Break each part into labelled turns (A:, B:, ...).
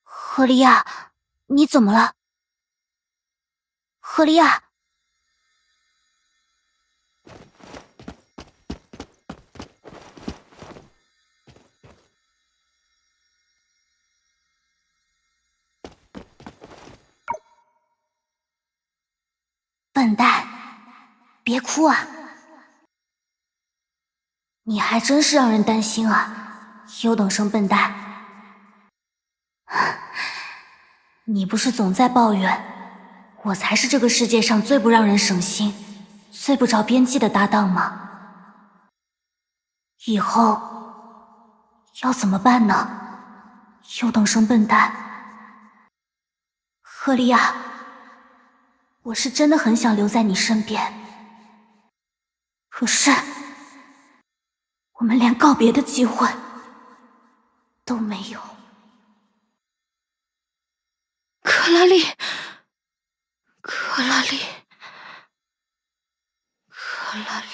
A: 赫利亚，你怎么了？赫利亚！笨蛋，别哭啊！你还真是让人担心啊，优等生笨蛋。你不是总在抱怨，我才是这个世界上最不让人省心、最不着边际的搭档吗？以后要怎么办呢？优等生笨蛋。赫利亚，我是真的很想留在你身边，可是我们连告别的机会都没有。
B: 克拉丽，克拉丽，克拉丽。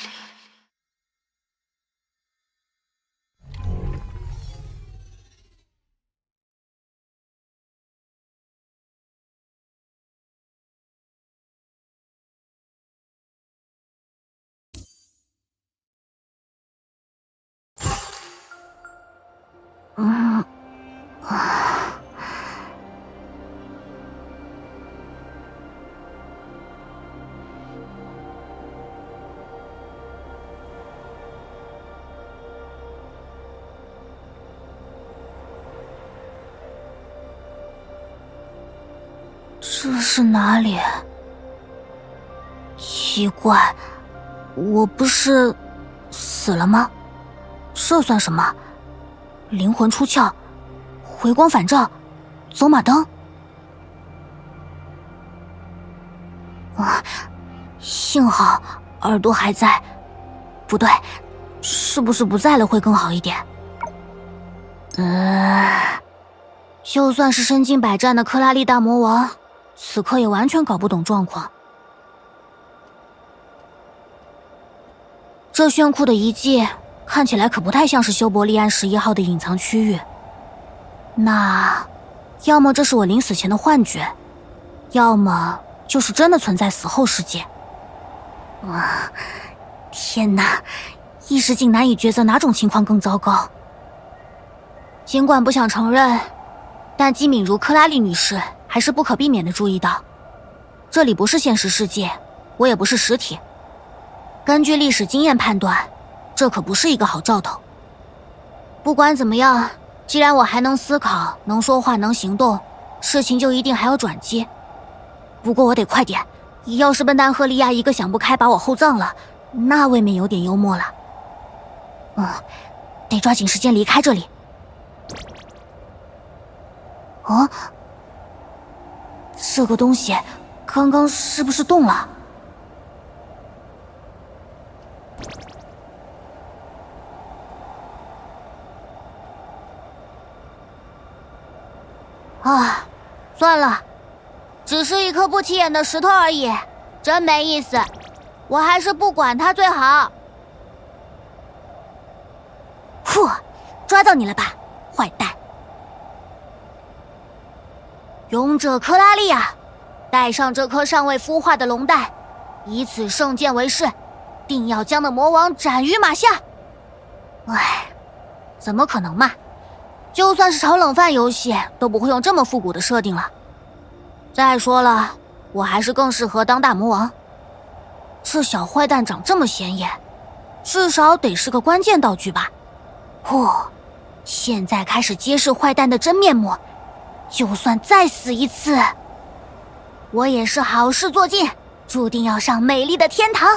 A: 这是哪里？奇怪，我不是死了吗？这算什么？灵魂出窍，回光返照，走马灯。幸好耳朵还在，不对，是不是不在了会更好一点？就算是身经百战的克拉丽大魔王，此刻也完全搞不懂状况。这炫酷的遗迹看起来可不太像是修伯利安11号的隐藏区域，那要么这是我临死前的幻觉，要么就是真的存在死后世界。天哪，一时竟难以抉择哪种情况更糟糕。尽管不想承认，但机敏如克拉丽女士还是不可避免地注意到，这里不是现实世界，我也不是实体。根据历史经验判断，这可不是一个好兆头。不管怎么样，既然我还能思考、能说话、能行动，事情就一定还有转机。不过我得快点，要是笨蛋赫利亚一个想不开把我后葬了，那未免有点幽默了。得抓紧时间离开这里。这个东西刚刚是不是动了？算了，只是一颗不起眼的石头而已，真没意思，我还是不管它最好。抓到你了吧，坏蛋！勇者克拉利亚，带上这颗尚未孵化的龙蛋，以此圣剑为誓，定要将那魔王斩于马下。怎么可能嘛？就算是炒冷饭游戏都不会用这么复古的设定了。再说了，我还是更适合当大魔王。这小坏蛋长这么显眼，至少得是个关键道具吧。现在开始揭示坏蛋的真面目，就算再死一次，我也是好事做尽，注定要上美丽的天堂。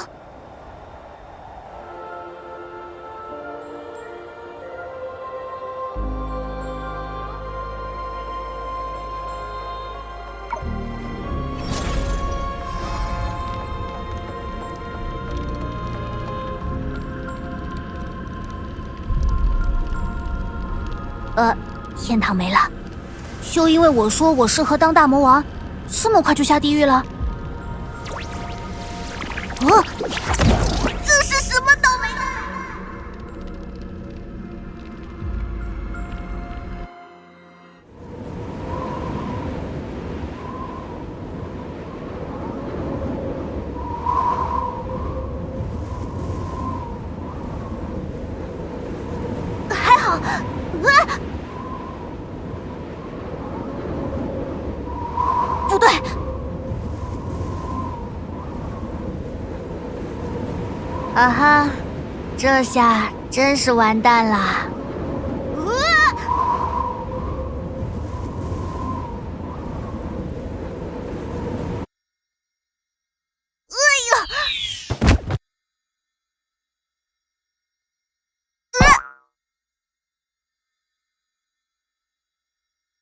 A: 天堂没了，就因为我说我适合当大魔王，这么快就下地狱了？这是什么倒霉蛋？啊哈，这下真是完蛋啦！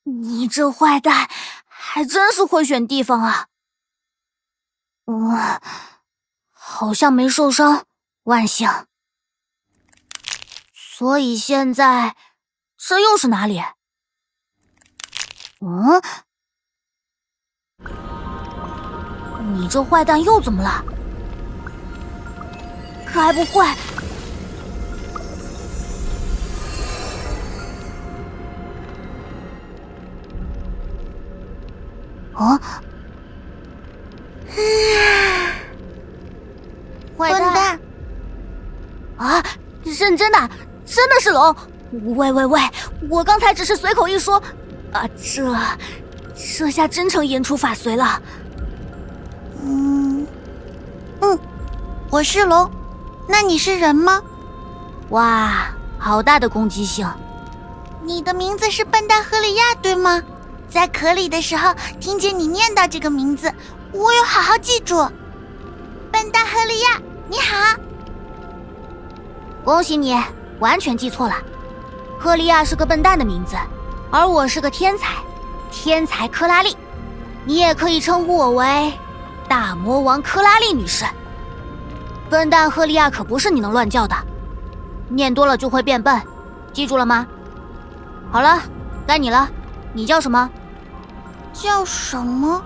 A: 你这坏蛋，还真是会选地方啊！好像没受伤，万幸。所以现在，这又是哪里？你这坏蛋又怎么了？该不会……坏蛋！啊，认真的，真的是龙！喂，我刚才只是随口一说，啊，这下真成言出法随了。
B: 我是龙，那你是人吗？
A: 哇，好大的攻击性！
B: 你的名字是笨蛋赫利亚，对吗？在壳里的时候，听见你念叨这个名字，我有好好记住。笨蛋赫利亚，你好！
A: 恭喜你，完全记错了。赫利亚是个笨蛋的名字，而我是个天才，天才科拉利。你也可以称呼我为大魔王科拉利女士。笨蛋赫利亚可不是你能乱叫的，念多了就会变笨，记住了吗？好了，该你了，你叫什么？
B: 叫什么？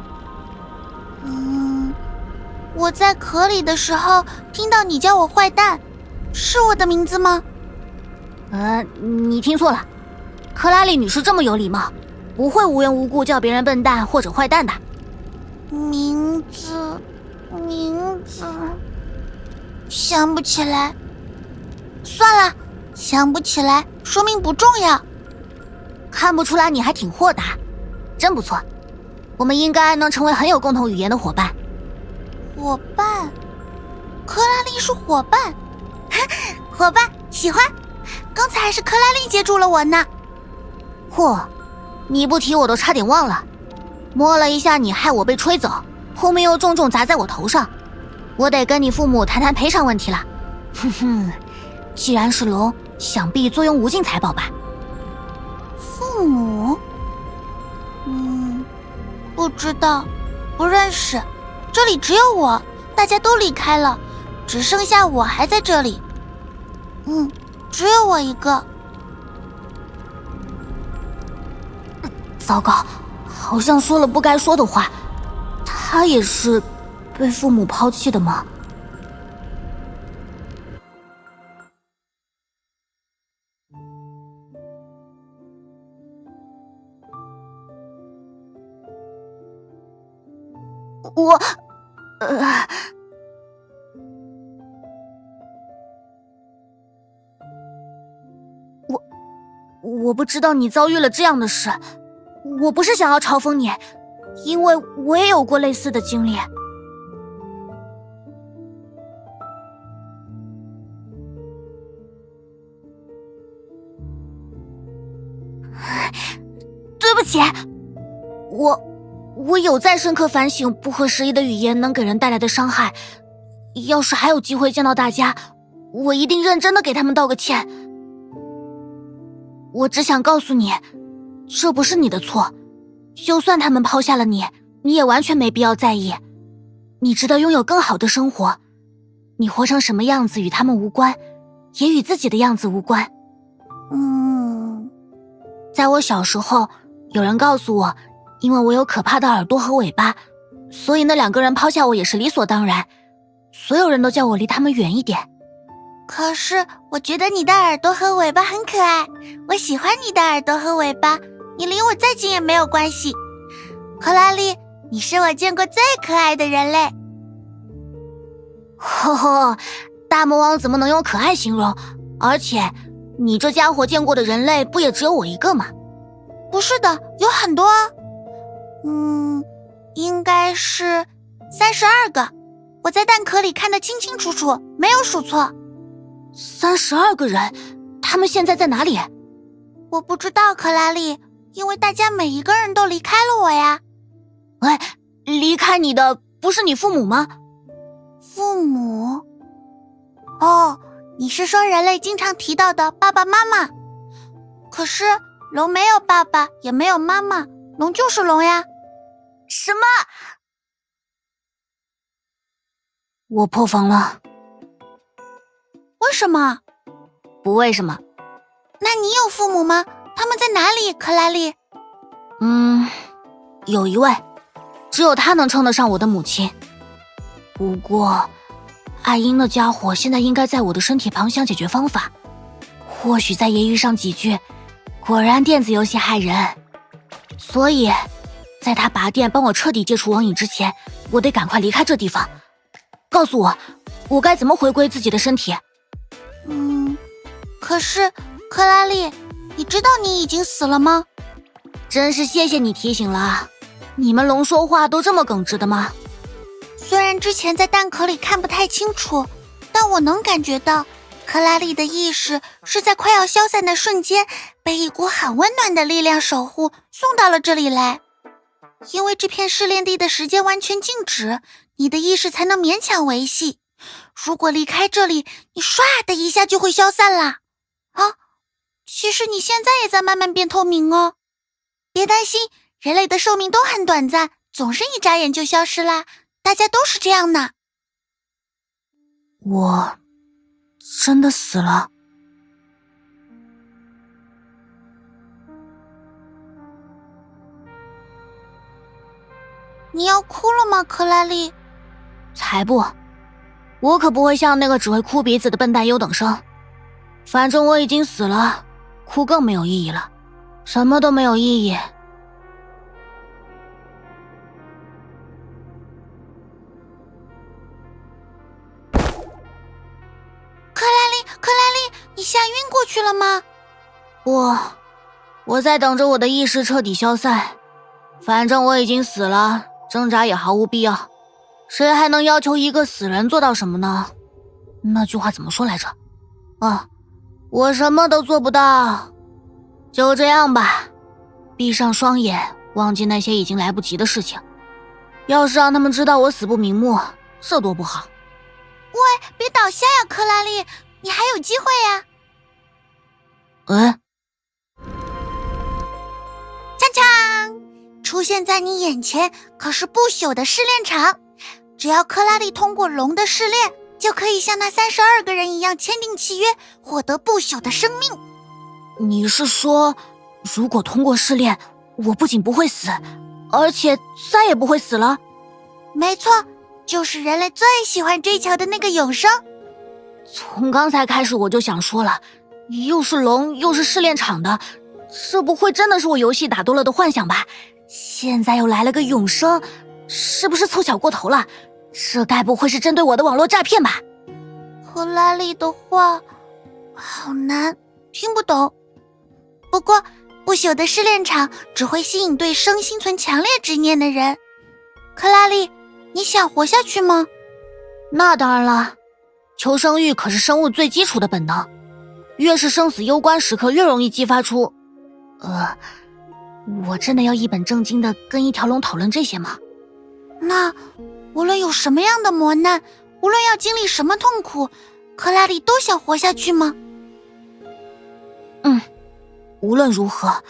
B: 我在壳里的时候听到你叫我坏蛋，是我的名字吗？
A: 你听错了，克拉丽女士这么有礼貌，不会无缘无故叫别人笨蛋或者坏蛋的。
B: 名字，想不起来。算了，想不起来，说明不重要。
A: 看不出来你还挺豁达，真不错。我们应该能成为很有共同语言的伙伴。
B: 伙伴？克拉丽是伙伴？伙伴，喜欢。刚才还是克拉丽接住了我呢。
A: 嚯，你不提我都差点忘了。摸了一下你，害我被吹走，后面又重重砸在我头上，我得跟你父母谈谈赔偿问题了。既然是龙，想必作用无尽才宝吧？
B: 父母？不知道，不认识。这里只有我，大家都离开了，只剩下我还在这里。只有我一个。
A: 糟糕，好像说了不该说的话。他也是被父母抛弃的吗？我不知道你遭遇了这样的事，我不是想要嘲讽你，因为我也有过类似的经历。对不起，我有再深刻反省不合时宜的语言能给人带来的伤害，要是还有机会见到大家，我一定认真的给他们道个歉。我只想告诉你，这不是你的错，就算他们抛下了你，你也完全没必要在意。你值得拥有更好的生活，你活成什么样子与他们无关，也与自己的样子无关。在我小时候，有人告诉我，因为我有可怕的耳朵和尾巴，所以那两个人抛下我也是理所当然。所有人都叫我离他们远一点。
B: 可是我觉得你的耳朵和尾巴很可爱，我喜欢你的耳朵和尾巴，你离我再近也没有关系。克拉丽，你是我见过最可爱的人类。
A: 大魔王怎么能用可爱形容？而且你这家伙见过的人类不也只有我一个吗？
B: 不是的，有很多啊。应该是32个。我在蛋壳里看得清清楚楚，没有数错。
A: 32个人，他们现在在哪里？
B: 我不知道，克拉丽，因为大家每一个人都离开了我呀。
A: 哎，离开你的不是你父母吗？
B: 父母？哦，你是说人类经常提到的爸爸妈妈？可是龙没有爸爸，也没有妈妈，龙就是龙呀。
A: 什么？我破防了。
B: 为什么？
A: 不为什么。
B: 那你有父母吗？他们在哪里，克拉丽？
A: 有一位，只有他能称得上我的母亲。不过，爱婴那家伙现在应该在我的身体旁想解决方法，或许再揶揄上几句。果然电子游戏害人，所以，在他拔电帮我彻底戒除网瘾之前，我得赶快离开这地方。告诉我，我该怎么回归自己的身体？
B: 可是，克拉丽，你知道你已经死了吗？
A: 真是谢谢你提醒了。你们龙说话都这么耿直的吗？
B: 虽然之前在蛋壳里看不太清楚，但我能感觉到，克拉丽的意识是在快要消散的瞬间，被一股很温暖的力量守护，送到了这里来。因为这片试炼地的时间完全静止，你的意识才能勉强维系。如果离开这里，你唰的一下就会消散啦。啊，其实你现在也在慢慢变透明哦。别担心，人类的寿命都很短暂，总是一眨眼就消失啦。大家都是这样的。
A: 我真的死了。
B: 你要哭了吗，克拉丽？
A: 才不，我可不会像那个只会哭鼻子的笨蛋优等生。反正我已经死了，哭更没有意义了，什么都没有意义。
B: 克拉丽，你吓晕过去了吗？
A: 我在等着我的意识彻底消散。反正我已经死了，挣扎也毫无必要。谁还能要求一个死人做到什么呢？那句话怎么说来着？我什么都做不到。就这样吧，闭上双眼，忘记那些已经来不及的事情。要是让他们知道我死不瞑目，这多不好。
B: 喂，别倒下呀，克拉丽，你还有机会呀。锵锵，出现在你眼前可是不朽的试炼场。只要克拉丽通过龙的试炼，就可以像那32个人一样签订契约，获得不朽的生命。
A: 你是说，如果通过试炼，我不仅不会死，而且再也不会死了？
B: 没错，就是人类最喜欢追求的那个永生。
A: 从刚才开始我就想说了，又是龙又是试炼场的，这不会真的是我游戏打多了的幻想吧？现在又来了个永生，是不是凑巧过头了？这该不会是针对我的网络诈骗吧？
B: 克拉丽的话好难，听不懂。不过不朽的试炼场只会吸引对生心存强烈执念的人。克拉丽，你想活下去吗？
A: 那当然了，求生欲可是生物最基础的本能，越是生死攸关时刻越容易激发出。我真的要一本正经的跟一条龙讨论这些吗？
B: 那无论有什么样的磨难，无论要经历什么痛苦，克拉丽都想活下去吗？
A: 无论如何，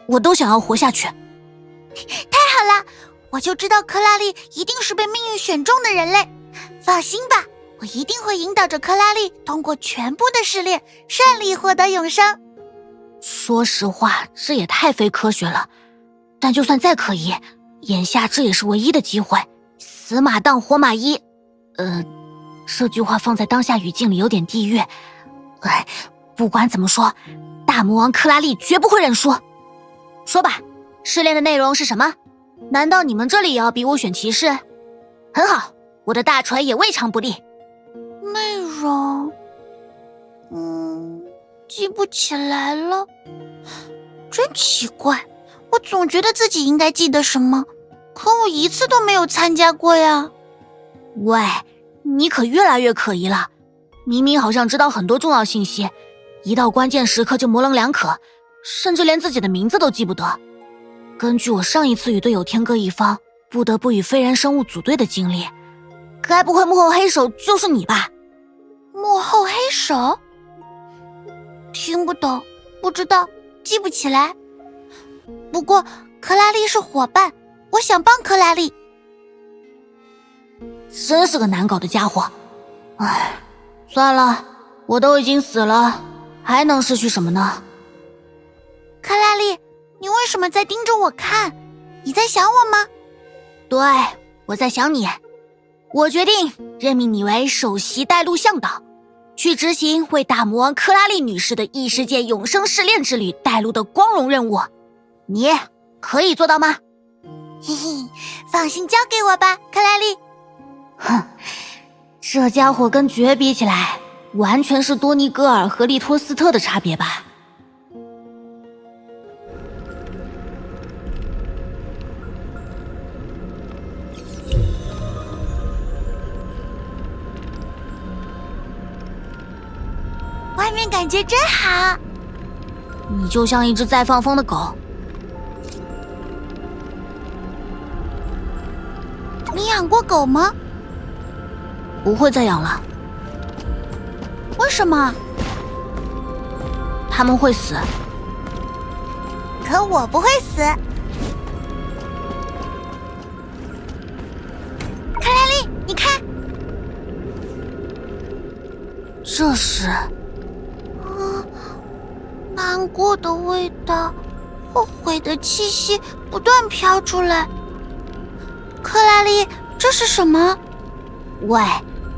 A: 我都想要活下去。
B: 太好了，我就知道克拉丽一定是被命运选中的人类。放心吧，我一定会引导着克拉丽通过全部的试炼，顺利获得永生。
A: 说实话，这也太非科学了。但就算再可疑，眼下这也是唯一的机会。死马当活马医。这句话放在当下语境里有点地狱。不管怎么说，大魔王克拉丽绝不会认输。说吧，试炼的内容是什么？难道你们这里也要逼我选骑士？很好，我的大锤也未尝不利。
B: 内容，记不起来了。真奇怪，我总觉得自己应该记得什么，可我一次都没有参加过呀。
A: 喂，你可越来越可疑了，明明好像知道很多重要信息，一到关键时刻就模棱两可，甚至连自己的名字都记不得。根据我上一次与队友天各一方，不得不与非人生物组队的经历，该不会幕后黑手就是你吧？
B: 幕后黑手？听不懂，不知道，记不起来。不过克拉丽是伙伴，我想帮克拉丽。
A: 真是个难搞的家伙。唉，算了，我都已经死了，还能失去什么呢？
B: 克拉丽，你为什么在盯着我看？你在想我吗？
A: 对，我在想你。我决定任命你为首席带路向导，去执行为大魔王克拉丽女士的异世界永生试炼之旅带路的光荣任务。你可以做到吗？
B: 嘿嘿，放心交给我吧，克拉丽。
A: 哼，这家伙跟绝比起来，完全是多尼戈尔和利托斯特的差别吧。
B: 外面感觉真好。
A: 你就像一只在放风的狗。
B: 你养过狗吗？
A: 不会再养了。
B: 为什么？
A: 他们会死。
B: 可我不会死。克拉丽，你看，
A: 这是
B: 难过的味道，后悔的气息不断飘出来。克拉丽，这是什么？
A: 喂，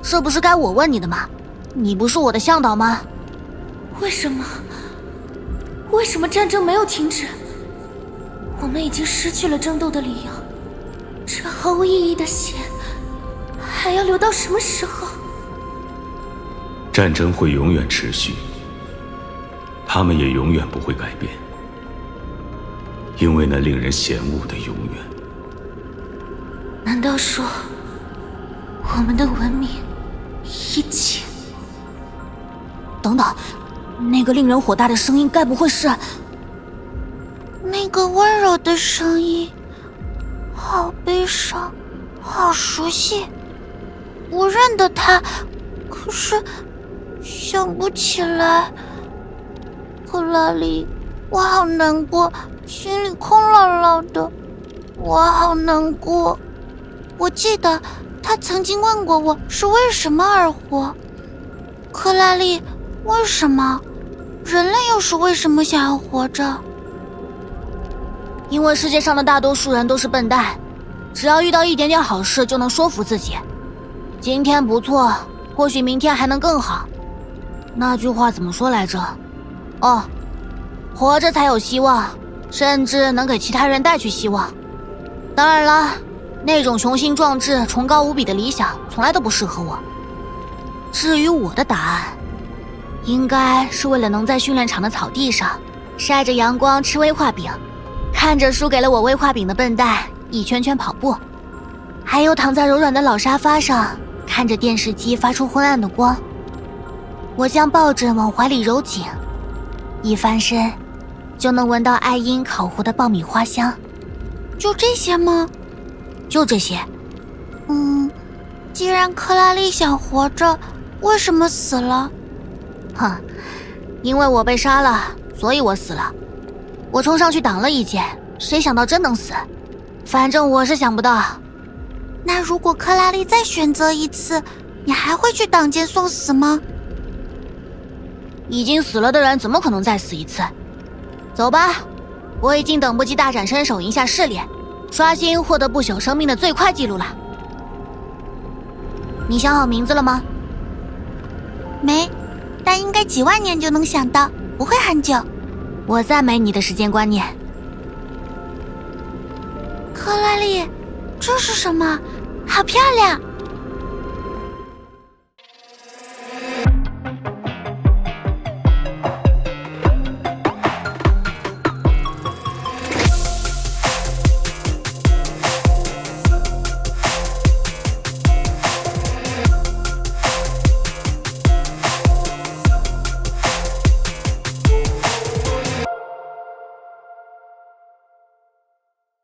A: 这不是该我问你的吗？你不是我的向导吗？
C: 为什么？为什么战争没有停止？我们已经失去了争斗的理由，这毫无意义的血还要流到什么时候？
D: 战争会永远持续，他们也永远不会改变，因为那令人嫌恶的永远。
C: 难道说我们的文明一切？
A: 等等，那个令人火大的声音该不会是……
B: 那个温柔的声音，好悲伤，好熟悉，我认得他，可是想不起来。克拉丽，我好难过，心里空落落的，我好难过。我记得他曾经问过我是为什么而活。克拉丽，为什么？人类又是为什么想要活着？
A: 因为世界上的大多数人都是笨蛋，只要遇到一点点好事就能说服自己，今天不错，或许明天还能更好。那句话怎么说来着？哦，活着才有希望，甚至能给其他人带去希望。当然了，那种雄心壮志、崇高无比的理想从来都不适合我。至于我的答案，应该是为了能在训练场的草地上晒着阳光吃威化饼，看着输给了我威化饼的笨蛋一圈圈跑步，还有躺在柔软的老沙发上看着电视机发出昏暗的光，我将抱枕往怀里揉紧，一翻身就能闻到爱因烤糊的爆米花香。
B: 就这些吗？
A: 就这些。
B: 既然克拉丽想活着，为什么死了？
A: 哼，因为我被杀了，所以我死了。我冲上去挡了一剑，谁想到真能死？反正我是想不到。
B: 那如果克拉丽再选择一次，你还会去挡剑送死吗？
A: 已经死了的人怎么可能再死一次？走吧，我已经等不及大展身手赢下试炼，刷新获得不朽生命的最快记录了。你想好名字了吗？
B: 没，但应该几万年就能想到，不会很久。
A: 我赞美你的时间观念。
B: 克拉丽，这是什么？好漂亮！